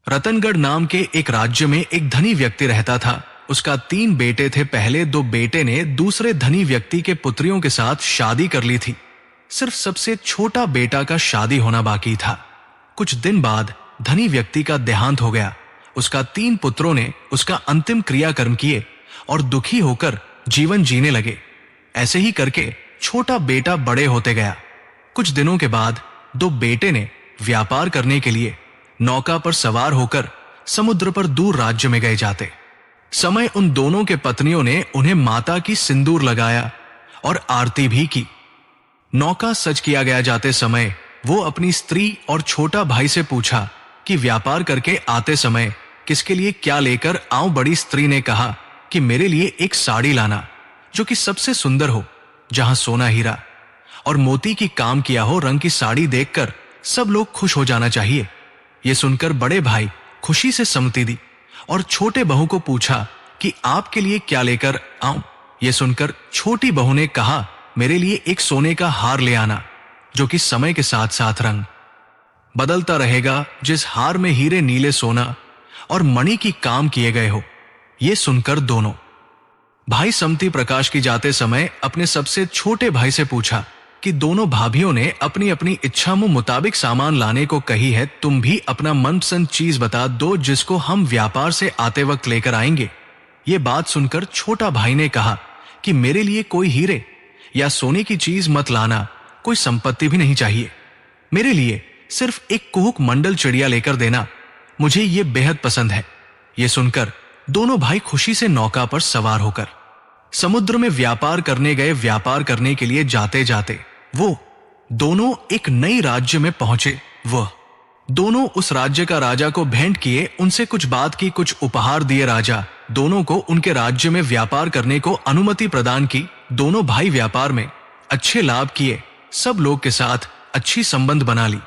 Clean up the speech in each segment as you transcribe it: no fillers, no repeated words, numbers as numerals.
रतनगढ़ नाम के एक राज्य में एक धनी व्यक्ति रहता था। उसका 3 बेटे थे। पहले 2 बेटे ने दूसरे धनी व्यक्ति के पुत्रियों के साथ शादी कर ली थी। सिर्फ सबसे छोटा बेटा का शादी होना बाकी था। कुछ दिन बाद धनी व्यक्ति का देहांत हो गया। उसका 3 पुत्रों ने उसका अंतिम क्रियाकर्म किए और दुखी होकर जीवन जीने लगे। ऐसे ही करके छोटा बेटा बड़े होते गया। कुछ दिनों के बाद 2 बेटे ने व्यापार करने के लिए नौका पर सवार होकर समुद्र पर दूर राज्य में गए जाते समय उन दोनों के पत्नियों ने उन्हें माता की सिंदूर लगाया और आरती भी की। नौका सज किया गया जाते समय वो अपनी स्त्री और छोटा भाई से पूछा कि व्यापार करके आते समय किसके लिए क्या लेकर आऊं। बड़ी स्त्री ने कहा कि मेरे लिए एक साड़ी लाना जो कि सबसे सुंदर हो, जहां सोना हीरा और मोती की काम किया हो। रंग की साड़ी देखकर सब लोग खुश हो जाना चाहिए। यह सुनकर बड़े भाई खुशी से सम्मति दी और छोटे बहू को पूछा कि आपके लिए क्या लेकर आऊं। यह सुनकर छोटी बहू ने कहा, मेरे लिए एक सोने का हार ले आना जो कि समय के साथ साथ रंग बदलता रहेगा, जिस हार में हीरे नीले सोना और मणि की काम किए गए हो। यह सुनकर दोनों भाई सम्मति प्रकाश की जाते समय अपने सबसे छोटे भाई से पूछा कि दोनों भाभियों ने अपनी अपनी इच्छा मुताबिक सामान लाने को कही है। तुम भी अपना मनपसंद चीज बता दो जिसको हम व्यापार से आते वक्त लेकर आएंगे। ये बात सुनकर छोटा भाई ने कहा कि मेरे लिए कोई हीरे या सोने की चीज मत लाना, कोई संपत्ति भी नहीं चाहिए। मेरे लिए सिर्फ एक कुहुक मंडल चिड़िया लेकर देना, मुझे ये बेहद पसंद है। ये सुनकर दोनों भाई खुशी से नौका पर सवार होकर समुद्र में व्यापार करने गए। व्यापार करने के लिए जाते जाते वो दोनों एक नई राज्य में पहुंचे। वह दोनों उस राज्य का राजा को भेंट किए, उनसे कुछ बात की, कुछ उपहार दिए। राजा दोनों को उनके राज्य में व्यापार करने को अनुमति प्रदान की। दोनों भाई व्यापार में अच्छे लाभ किए, सब लोग के साथ अच्छी संबंध बना ली।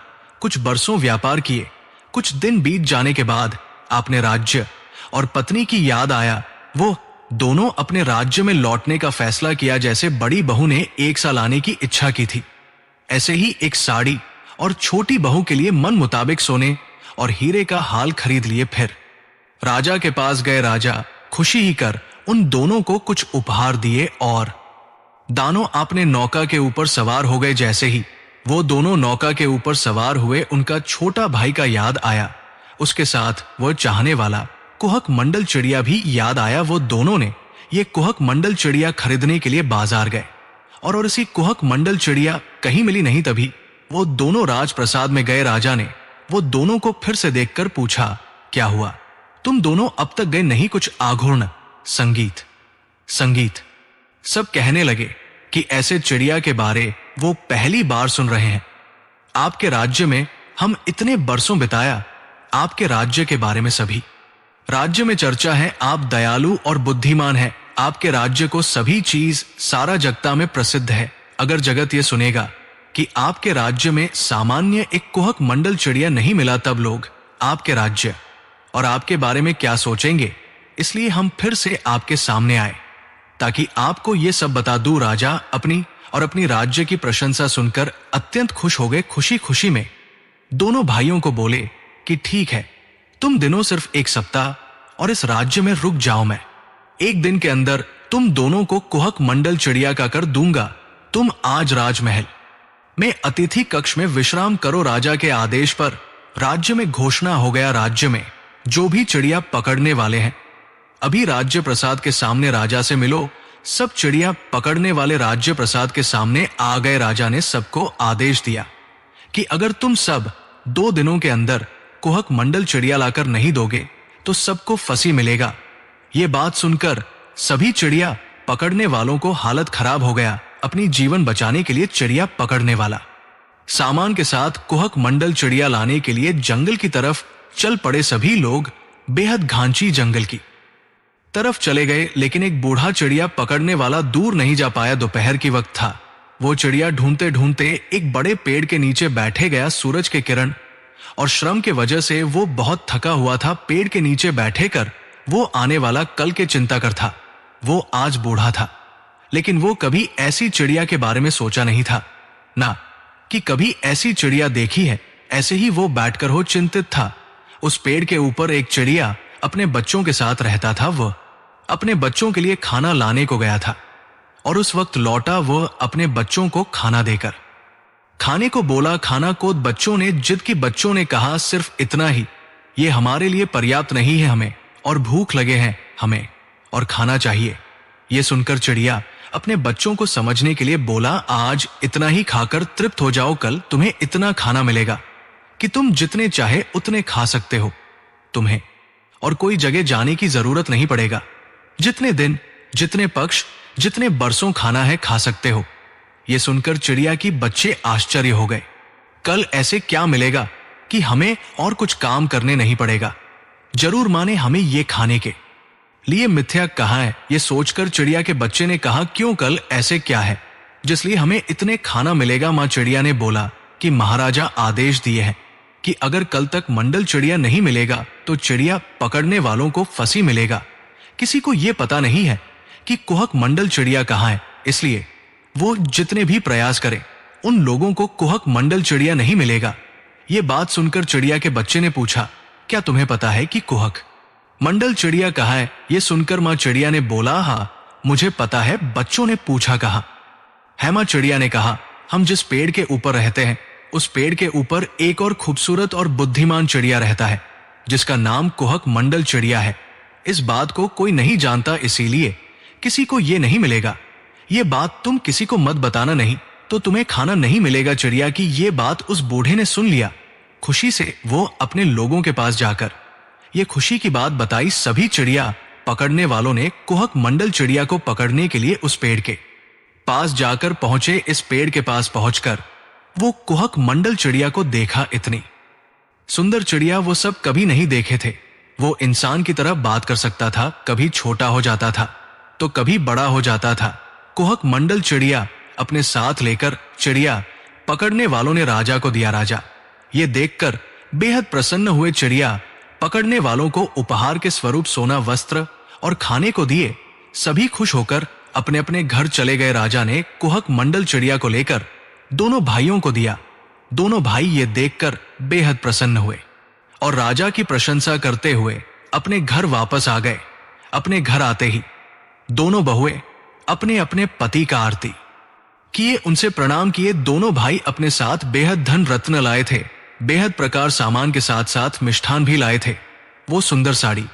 कुछ बरसों व्यापार किए। कुछ दिन बीत जाने के बाद अपने राज्य और पत्नी की याद आया। वो दोनों अपने राज्य में लौटने का फैसला किया। जैसे बड़ी बहू ने एक साल आने की इच्छा की थी, ऐसे ही एक साड़ी और छोटी बहू के लिए मन मुताबिक सोने और हीरे का हाल खरीद लिए। फिर राजा के पास गए। राजा खुशी ही कर उन दोनों को कुछ उपहार दिए और दानों अपने नौका के ऊपर सवार हो गए। जैसे ही वो दोनों नौका के ऊपर सवार हुए, उनका छोटा भाई का याद आया। उसके साथ वो चाहने वाला कुहक मंडल चिड़िया भी याद आया। वो दोनों ने ये कुहक मंडल चिड़िया खरीदने के लिए बाजार गए और इसी कुहक मंडल चिड़िया कहीं मिली नहीं। तभी वो दोनों राजप्रसाद में गए। राजा ने वो दोनों को फिर से देखकर पूछा, क्या हुआ? तुम दोनों अब तक गए नहीं? कुछ आघूर्ण संगीत संगीत सब कहने लगे कि ऐसे चिड़िया के बारे वो पहली बार सुन रहे हैं। आपके राज्य में हम इतने बरसों बिताया, आपके राज्य के बारे में सभी राज्य में चर्चा है। आप दयालु और बुद्धिमान हैं। आपके राज्य को सभी चीज सारा जगता में प्रसिद्ध है। अगर जगत ये सुनेगा कि आपके राज्य में सामान्य एक कुहक मंडल चिड़िया नहीं मिला, तब लोग आपके राज्य और आपके बारे में क्या सोचेंगे। इसलिए हम फिर से आपके सामने आए ताकि आपको ये सब बता दूं। राजा अपनी राज्य की प्रशंसा सुनकर अत्यंत खुश हो गए। खुशी खुशी में दोनों भाइयों को बोले कि ठीक है, तुम दिनों सिर्फ 1 सप्ताह और इस राज्य में रुक जाओ। मैं 1 दिन के अंदर तुम दोनों को कुहक मंडल चिड़िया का कर दूंगा। तुम आज राजमहल में अतिथि कक्ष में विश्राम करो। राजा के आदेश पर राज्य में घोषणा हो गया, राज्य में जो भी चिड़िया पकड़ने वाले हैं अभी राज्य प्रसाद के सामने राजा से मिलो। सब चिड़िया पकड़ने वाले राज्य प्रसाद के सामने आ गए। राजा ने सबको आदेश दिया कि अगर तुम सब 2 दिनों के अंदर कुहक मंडल चिड़िया लाकर नहीं दोगे तो सबको फांसी मिलेगा। ये बात सुनकर सभी चिड़िया पकड़ने वालों को हालत खराब हो गया। अपनी जीवन बचाने के लिए चिड़िया पकड़ने वाला सामान के साथ कुहक मंडल चिड़िया लाने के लिए जंगल की तरफ चल पड़े। सभी लोग बेहद घांची जंगल की तरफ चले गए, लेकिन एक बूढ़ा चिड़िया पकड़ने वाला दूर नहीं जा पाया। दोपहर की वक्त था। वो चिड़िया ढूंढते ढूंढते एक बड़े पेड़ के नीचे बैठे गया। सूरज के किरण और श्रम के वजह से वो बहुत थका हुआ था। पेड़ के नीचे बैठे कर वो आने वाला कल के चिंता कर था। वो आज बूढ़ा था, लेकिन वो कभी ऐसी चिड़िया के बारे में सोचा नहीं था, ना कि कभी ऐसी चिड़िया देखी है। ऐसे ही वो बैठकर हो चिंतित था। उस पेड़ के ऊपर एक चिड़िया अपने बच्चों के साथ रहता था। वह अपने बच्चों के लिए खाना लाने को गया था और उस वक्त लौटा वह अपने बच्चों को खाना देकर। खाने को बोला खाना को बच्चों ने जिद की बच्चों ने कहा सिर्फ इतना ही, ये हमारे लिए पर्याप्त नहीं है, हमें और भूख लगे हैं हमें और खाना चाहिए। ये सुनकर चिड़िया अपने बच्चों को समझने के लिए बोला आज इतना ही खाकर तृप्त हो जाओ, कल तुम्हें इतना खाना मिलेगा कि तुम जितने चाहे उतने खा सकते हो। तुम्हें और कोई जगह जाने की जरूरत नहीं पड़ेगा। जितने दिन, जितने पक्ष, जितने बरसों खाना है खा सकते हो। यह सुनकर चिड़िया की बच्चे आश्चर्य हो गए। कल ऐसे क्या मिलेगा कि हमें और कुछ काम करने नहीं पड़ेगा। जरूर माने हमें ये खाने के लिए मिथ्या कहा है। ये सोचकर चिड़िया के बच्चे ने कहा क्यों कल ऐसे क्या है जिसलिए हमें इतने खाना मिलेगा। मां चिड़िया ने बोला कि महाराजा आदेश दिए हैं कि अगर कल तक मंडल चिड़िया नहीं मिलेगा तो चिड़िया पकड़ने वालों को फंसी मिलेगा। किसी को यह पता नहीं है कि कुहक मंडल चिड़िया कहाँ है, इसलिए वो जितने भी प्रयास करें उन लोगों को कुहक मंडल चिड़िया नहीं मिलेगा। ये बात सुनकर चिड़िया के बच्चे ने पूछा क्या तुम्हें पता है कि कुहक मंडल चिड़िया कहाँ है? ये सुनकर मां चिड़िया ने बोला हाँ मुझे पता है। बच्चों ने पूछा कहाँ है? मां चिड़िया ने कहा हम जिस पेड़ के ऊपर रहते हैं उस पेड़ के ऊपर एक और खूबसूरत और बुद्धिमान चिड़िया रहता है जिसका नाम कुहक मंडल चिड़िया है। इस बात को कोई नहीं जानता, इसीलिए किसी को ये नहीं मिलेगा। ये बात तुम किसी को मत बताना, नहीं तो तुम्हें खाना नहीं मिलेगा। चिड़िया की ये बात उस बूढ़े ने सुन लिया। खुशी से वो अपने लोगों के पास जाकर ये खुशी की बात बताई। सभी चिड़िया पकड़ने वालों ने कुहक मंडल चिड़िया को पकड़ने के लिए उस पेड़ के पास जाकर पहुंचे। इस पेड़ के पास पहुंचकर वो कुहक मंडल चिड़िया को देखा। इतनी सुंदर चिड़िया वो सब कभी नहीं देखे थे। वो इंसान की तरह बात कर सकता था, कभी छोटा हो जाता था तो कभी बड़ा हो जाता था। कुहक मंडल चिड़िया अपने साथ लेकर चिड़िया पकड़ने वालों ने राजा को दिया। राजा ये देखकर बेहद प्रसन्न हुए। चिड़िया पकड़ने वालों को उपहार के स्वरूप सोना, वस्त्र और खाने को दिए। सभी खुश होकर अपने अपने घर चले गए। राजा ने कुहक मंडल चिड़िया को लेकर दोनों भाइयों को दिया। दोनों भाई ये देखकर बेहद प्रसन्न हुए और राजा की प्रशंसा करते हुए अपने घर वापस आ गए। अपने घर आते ही दोनों बहुएं अपने अपने पति का आरती किए, उनसे प्रणाम किए। दोनों भाई अपने साथ बेहद धन रत्न लाए थे। बेहद प्रकार सामान के साथ साथ मिष्ठान भी लाए थे। वो सुंदर साड़ी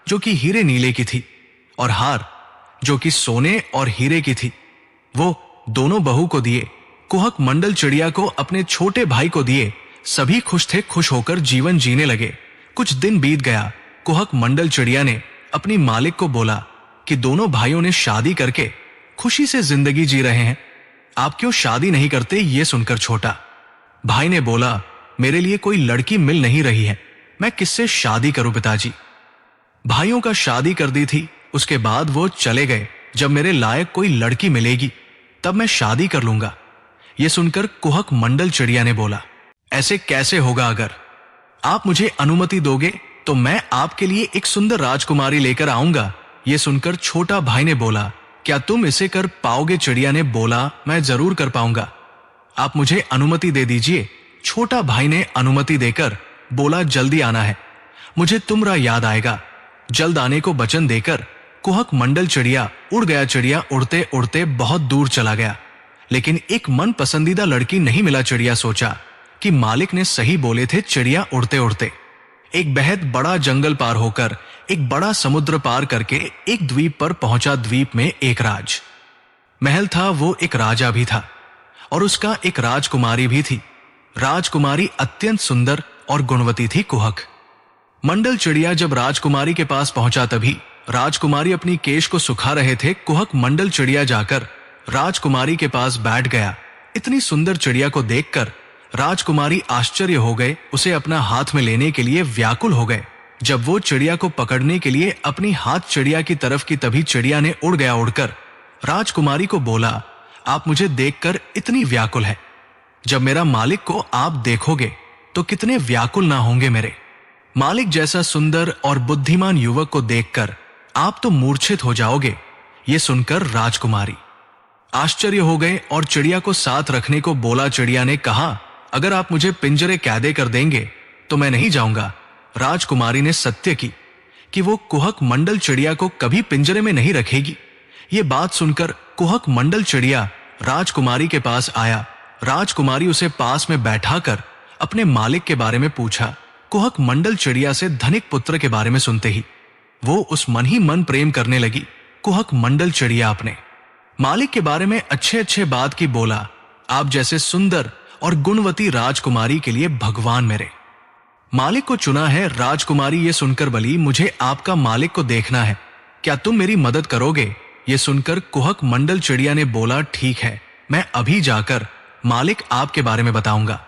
जो कि हीरे नीले की थी और हार जो कि सोने और हीरे की थी वो दोनों बहू को दिए। कुहक मंडल चिड़िया को अपने छोटे भाई को दिए। सभी खुश थे, खुश होकर जीवन जीने लगे। कुछ दिन बीत गया। कुहक मंडल चिड़िया ने अपनी मालिक को बोला कि दोनों भाइयों ने शादी करके खुशी से जिंदगी जी रहे हैं, आप क्यों शादी नहीं करते? ये सुनकर छोटा भाई ने बोला मेरे लिए कोई लड़की मिल नहीं रही है, मैं किससे शादी करूं पिताजी? भाइयों का शादी कर दी थी, उसके बाद वो चले गए। जब मेरे लायक कोई लड़की मिलेगी तब मैं शादी कर लूंगा। ये सुनकर कुहक मंडल चिड़िया ने बोला ऐसे कैसे होगा? अगर आप मुझे अनुमति दोगे तो मैं आपके लिए एक सुंदर राजकुमारी लेकर आऊंगा। ये सुनकर छोटा भाई ने बोला क्या तुम इसे कर पाओगे? चिड़िया ने बोला मैं जरूर कर पाऊंगा, आप मुझे अनुमति दे दीजिए। छोटा भाई ने अनुमति देकर बोला जल्दी आना है, मुझे तुमरा याद आएगा। जल्द आने को वचन देकर कुहक मंडल चिड़िया उड़ गया। चिड़िया उड़ते उड़ते बहुत दूर चला गया, लेकिन एक मन पसंदीदा लड़की नहीं मिला। चिड़िया सोचा कि मालिक ने सही बोले थे। चिड़िया उड़ते उड़ते एक बेहद बड़ा जंगल पार होकर एक बड़ा समुद्र पार करके एक द्वीप पर पहुंचा। द्वीप में एक राज महल था। वो एक राजा भी था और उसका एक राजकुमारी भी थी। राजकुमारी अत्यंत सुंदर और गुणवती थी। कुहक मंडल चिड़िया जब राजकुमारी के पास पहुंचा तभी राजकुमारी अपनी केश को सुखा रहे थे। कुहक मंडल चिड़िया जाकर राजकुमारी के पास बैठ गया। इतनी सुंदर चिड़िया को देखकर राजकुमारी आश्चर्य हो गए, उसे अपना हाथ में लेने के लिए व्याकुल हो गए। जब वो चिड़िया को पकड़ने के लिए अपनी हाथ चिड़िया की तरफ की तभी चिड़िया ने उड़ गया। उड़कर राजकुमारी को बोला आप मुझे देखकर इतनी व्याकुल है, जब मेरा मालिक को आप देखोगे तो कितने व्याकुल ना होंगे। मेरे मालिक जैसा सुंदर और बुद्धिमान युवक को देखकर आप तो मूर्छित हो जाओगे। ये सुनकर राजकुमारी आश्चर्य हो गए और चिड़िया को साथ रखने को बोला। चिड़िया ने कहा अगर आप मुझे पिंजरे कैदे कर देंगे तो मैं नहीं जाऊंगा, राजकुमारी ने सत्य की कि वो कुहक मंडल चिड़िया को कभी पिंजरे में नहीं रखेगी। ये बात सुनकर कुहक मंडल चिड़िया राजकुमारी के पास आया। राजकुमारी उसे पास में बैठाकर अपने मालिक के बारे में पूछा। कुहक मंडल चिड़िया से धनिक पुत्र के बारे में सुनते ही वो उस मन ही मन प्रेम करने लगी। कुहक मंडल चिड़िया अपने मालिक के बारे में अच्छे अच्छे बात की बोला, आप जैसे सुंदर और गुणवती राजकुमारी के लिए भगवान मेरे मालिक को चुना है। राजकुमारी ये सुनकर बोली, मुझे आपका मालिक को देखना है, क्या तुम मेरी मदद करोगे? ये सुनकर कुहक मंडल चिड़िया ने बोला, ठीक है, मैं अभी जाकर मालिक आपके बारे में बताऊंगा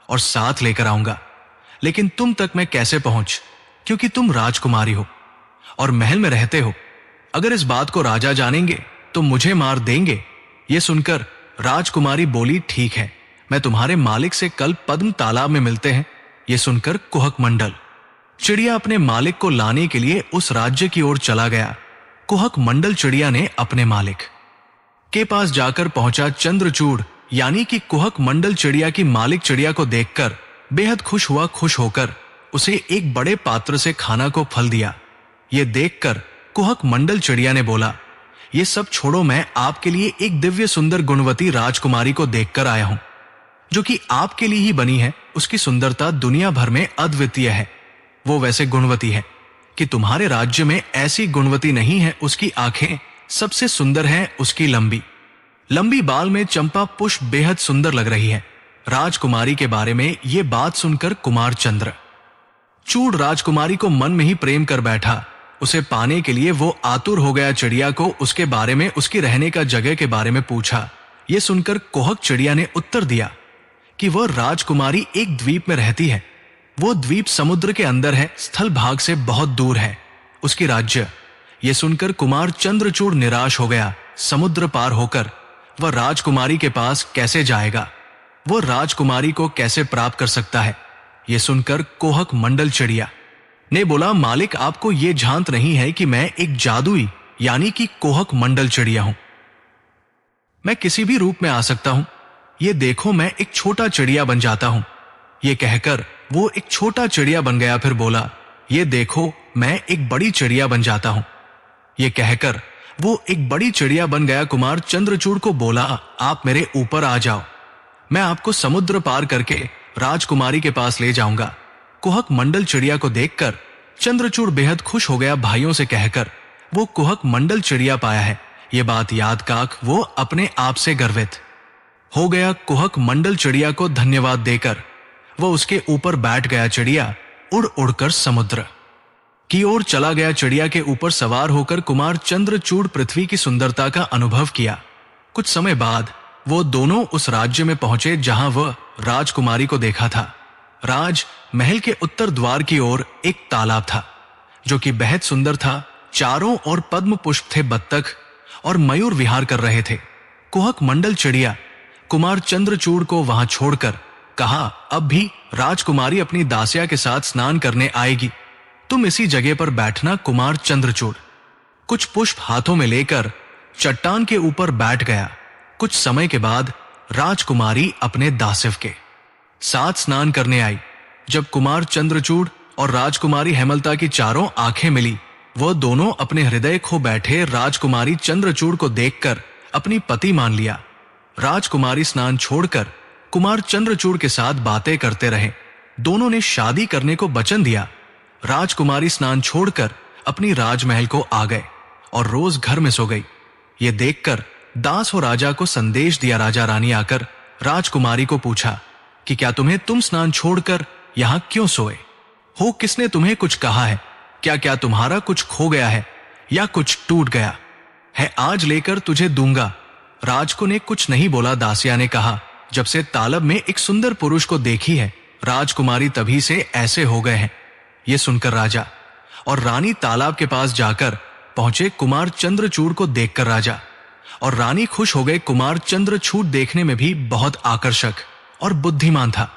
और साथ लेकर आऊंगा, लेकिन तुम तक मैं कैसे पहुंच, क्योंकि तुम राजकुमारी हो और महल में रहते हो। अगर इस बात को राजा जानेंगे तो मुझे मार देंगे। ये सुनकर राजकुमारी बोली, ठीक है, मैं तुम्हारे मालिक से कल पद्म तालाब में मिलते हैं। ये सुनकर कुहक मंडल चिड़िया अपने मालिक को लाने के लिए उस राज्य की ओर चला गया। कुहक मंडल चिड़िया ने अपने मालिक के पास जाकर पहुंचा। चंद्रचूड़ यानी कि कुहक मंडल चिड़िया की मालिक चिड़िया को देखकर बेहद खुश हुआ। खुश होकर उसे एक बड़े पात्र से खाना को फल दिया। ये देखकर कुहक मंडल चिड़िया ने बोला, ये सब छोड़ो, मैं आपके लिए एक दिव्य सुंदर गुणवती राजकुमारी को देखकर आया हूं, जो कि आपके लिए ही बनी है। उसकी सुंदरता दुनिया भर में अद्वितीय है। वो वैसे गुणवती है कि तुम्हारे राज्य में ऐसी गुणवती नहीं है। उसकी आंखें सबसे सुंदर हैं, उसकी लंबी लंबी बाल में चंपा पुष्प बेहद सुंदर लग रही है। राजकुमारी के बारे में ये बात सुनकर कुमार चंद्रचूड़ राजकुमारी को मन में ही प्रेम कर बैठा। उसे पाने के लिए वो आतुर हो गया। चिड़िया को उसके बारे में, उसकी रहने का जगह के बारे में पूछा। ये सुनकर कुहक चिड़िया ने उत्तर दिया कि वह राजकुमारी एक द्वीप में रहती है। वो द्वीप समुद्र के अंदर है, स्थल भाग से बहुत दूर है उसकी राज्य। ये सुनकर कुमार चंद्रचूड़ निराश हो गया। समुद्र पार होकर वह राजकुमारी के पास कैसे जाएगा? वो राजकुमारी को कैसे प्राप्त कर सकता है? ये सुनकर कुहक मंडल चिड़िया ने बोला, मालिक, आपको ये झांत नहीं है कि मैं एक जादुई यानी कि कुहक मंडल चिड़िया हूं। मैं किसी भी रूप में आ सकता हूं। ये देखो, मैं एक छोटा चिड़िया बन जाता हूं। ये कहकर वो एक छोटा चिड़िया बन गया। फिर बोला, ये देखो, मैं एक बड़ी चिड़िया बन जाता हूं। ये कहकर वो एक बड़ी चिड़िया बन गया। कुमार चंद्रचूड़ को बोला, आप मेरे ऊपर आ जाओ, मैं आपको समुद्र पार करके राजकुमारी के पास ले जाऊंगा। कुहक मंडल चिड़िया को देखकर चंद्रचूड़ बेहद खुश हो गया। भाइयों से कहकर वो कुहक मंडल चिड़िया पाया है, ये बात याद काक वो अपने आप से गर्वित हो गया। कुहक मंडल चिड़िया को धन्यवाद देकर वो उसके ऊपर बैठ गया। चिड़िया उड़ उड़कर समुद्र की ओर चला गया। चिड़िया के ऊपर सवार होकर कुमार चंद्रचूड़ पृथ्वी की सुंदरता का अनुभव किया। कुछ समय बाद वो दोनों उस राज्य में पहुंचे जहां वह राजकुमारी को देखा था। राज महल के उत्तर द्वार की ओर एक तालाब था जो कि बेहद सुंदर था। चारों ओर पद्म पुष्प थे, बत्तख और मयूर विहार कर रहे थे। कुहक मंडल चिड़िया कुमार चंद्रचूड़ को वहां छोड़कर कहा, अब भी राजकुमारी अपनी दासिया के साथ स्नान करने आएगी, तुम इसी जगह पर बैठना। कुमार चंद्रचूड़ कुछ पुष्प हाथों में लेकर चट्टान के ऊपर बैठ गया। कुछ समय के बाद राजकुमारी अपने दासिव के साथ स्नान करने आई। जब कुमार चंद्रचूड़ और राजकुमारी हेमलता की चारों आंखें मिली, वह दोनों अपने हृदय खो बैठे। राजकुमारी चंद्रचूड़ को देखकर अपनी पति मान लिया। राजकुमारी स्नान छोड़कर कुमार चंद्रचूड़ के साथ बातें करते रहे। दोनों ने शादी करने को वचन दिया। राजकुमारी स्नान छोड़कर अपनी राजमहल को आ गए और रोज घर में सो गई। ये देखकर दास और राजा को संदेश दिया। राजा रानी आकर राजकुमारी को पूछा कि क्या तुम स्नान छोड़कर यहां क्यों सोए हो? किसने तुम्हें कुछ कहा है? क्या तुम्हारा कुछ खो गया है या कुछ टूट गया है? आज लेकर तुझे दूंगा। राजको ने कुछ नहीं बोला। दासिया ने कहा, जब से तालाब में एक सुंदर पुरुष को देखी है, राजकुमारी तभी से ऐसे हो गए हैं। ये सुनकर राजा और रानी तालाब के पास जाकर पहुंचे। कुमार चंद्रचूड़ को देखकर राजा और रानी खुश हो गए। कुमार चंद्रचूड़ देखने में भी बहुत आकर्षक और बुद्धिमान था।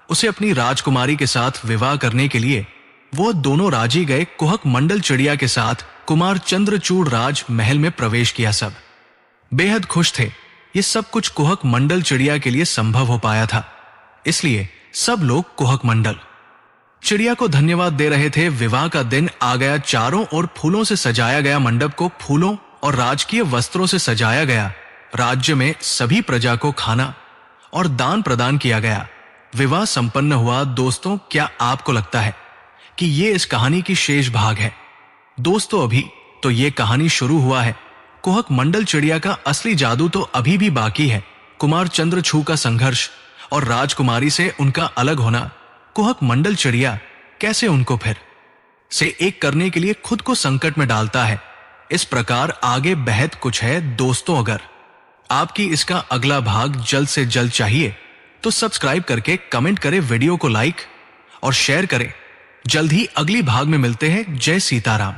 उसे अपनी राजकुमारी के साथ विवाह करने के लिए वो दोनों राजी गए। कुहक मंडल चिड़िया के साथ कुमार चंद्रचूड़ राज महल में प्रवेश किया। सब बेहद खुश थे। ये सब कुछ कुहक मंडल चिड़िया के लिए संभव हो पाया था, इसलिए सब लोग कुहक मंडल चिड़िया को धन्यवाद दे रहे थे। विवाह का दिन आ गया। चारों ओर फूलों से सजाया गया मंडप को फूलों और राजकीय वस्त्रों से सजाया गया। राज्य में सभी प्रजा को खाना और दान प्रदान किया गया। विवाह संपन्न हुआ। दोस्तों, क्या आपको लगता है कि ये इस कहानी की शेष भाग है? दोस्तों, अभी तो ये कहानी शुरू हुआ है। कुहक मंडल चिड़िया का असली जादू तो अभी भी बाकी है। कुमार चंद्रछू का संघर्ष और राजकुमारी से उनका अलग होना। कुहक मंडल चिड़िया कैसे उनको फिर से एक करने के लिए खुद को संकट में डालता है। इस प्रकार आगे बेहद कुछ है। दोस्तों, अगर आपकी इसका अगला भाग जल्द से जल्द चाहिए तो सब्सक्राइब करके कमेंट करें, वीडियो को लाइक और शेयर करें। जल्द ही अगली भाग में मिलते हैं। जय सीताराम।